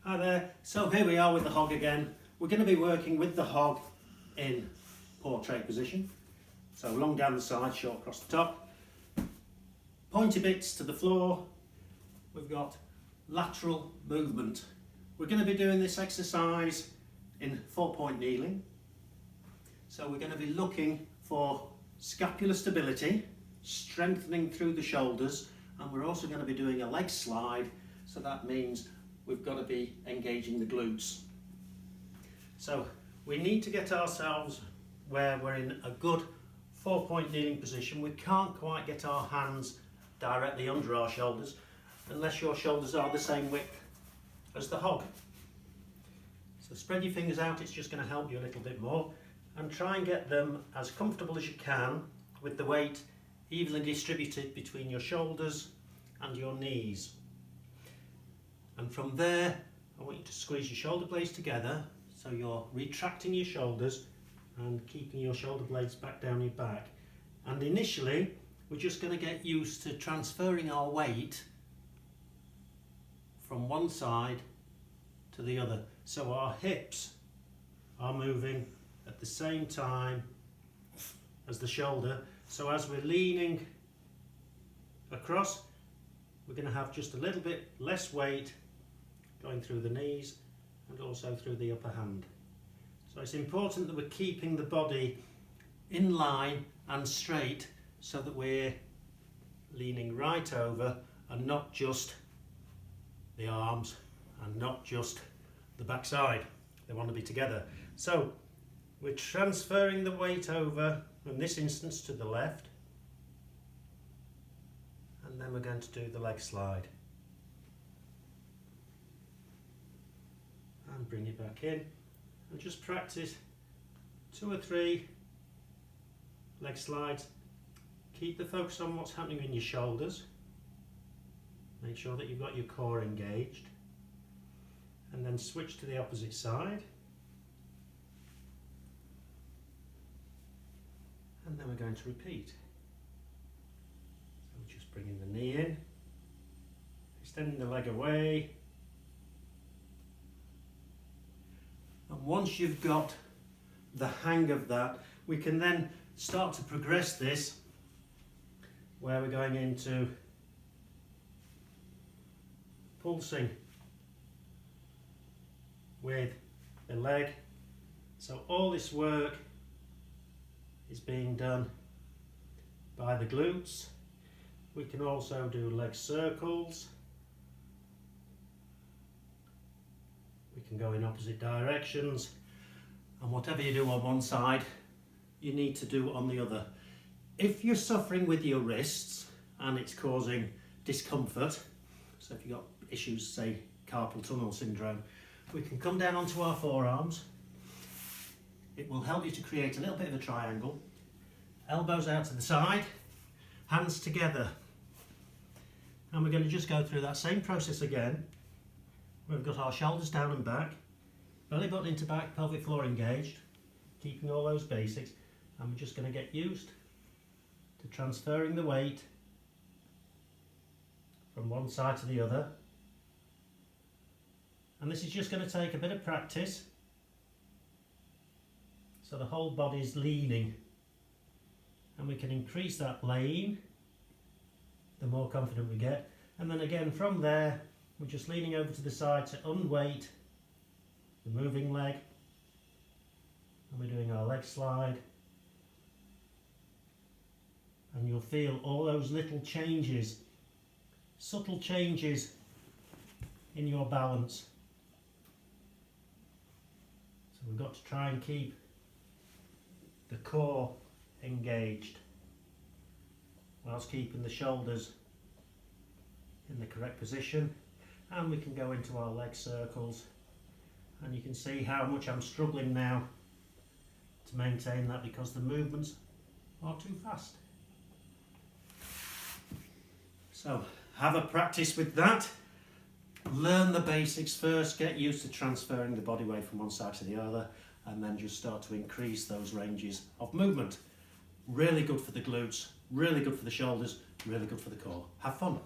Hi there, so here we are with the hog again. We're going to be working with the hog in portrait position. So long down the side, short across the top. Pointy bits to the floor. We've got lateral movement. We're going to be doing this exercise in 4-point kneeling. So we're going to be looking for scapular stability, strengthening through the shoulders, and we're also going to be doing a leg slide, so that means we've got to be engaging the glutes. So we need to get ourselves where we're in a good 4-point kneeling position. We can't quite get our hands directly under our shoulders unless your shoulders are the same width as the hog. So spread your fingers out, it's just going to help you a little bit more, and try and get them as comfortable as you can with the weight evenly distributed between your shoulders and your knees. And from there, I want you to squeeze your shoulder blades together, so you're retracting your shoulders and keeping your shoulder blades back down your back. And initially, we're just going to get used to transferring our weight from one side to the other. So our hips are moving at the same time as the shoulder. So as we're leaning across, we're going to have just a little bit less weight going through the knees and also through the upper hand. So it's important that we're keeping the body in line and straight so that we're leaning right over and not just the arms and not just the back side. They want to be together. So we're transferring the weight over, in this instance, to the left, and then we're going to do the leg slide. And bring it back in, and just practice 2 or 3 leg slides. Keep the focus on what's happening in your shoulders. Make sure that you've got your core engaged, and then switch to the opposite side. And then we're going to repeat. So we're just bringing the knee in, extending the leg away. And once you've got the hang of that, we can then start to progress this, where we're going into pulsing with the leg. So all this work is being done by the glutes. We can also do leg circles. We can go in opposite directions, and whatever you do on one side, you need to do on the other. If you're suffering with your wrists and it's causing discomfort, so if you've got issues, say carpal tunnel syndrome, we can come down onto our forearms. It will help you to create a little bit of a triangle. Elbows out to the side, hands together. And we're going to just go through that same process again. We've got our shoulders down and back, belly button into back, pelvic floor engaged, keeping all those basics. And we're just going to get used to transferring the weight from one side to the other. And this is just going to take a bit of practice, so the whole body is leaning, and we can increase that lean the more confident we get. And then again from there, we're just leaning over to the side to unweight the moving leg, and we're doing our leg slide, and you'll feel all those little changes, subtle changes in your balance. So we've got to try and keep the core engaged whilst keeping the shoulders in the correct position. And we can go into our leg circles, and you can see how much I'm struggling now to maintain that because the movements are too fast. So have a practice with that. Learn the basics first, get used to transferring the body weight from one side to the other, and then just start to increase those ranges of movement. Really good for the glutes, really good for the shoulders, really good for the core. Have fun.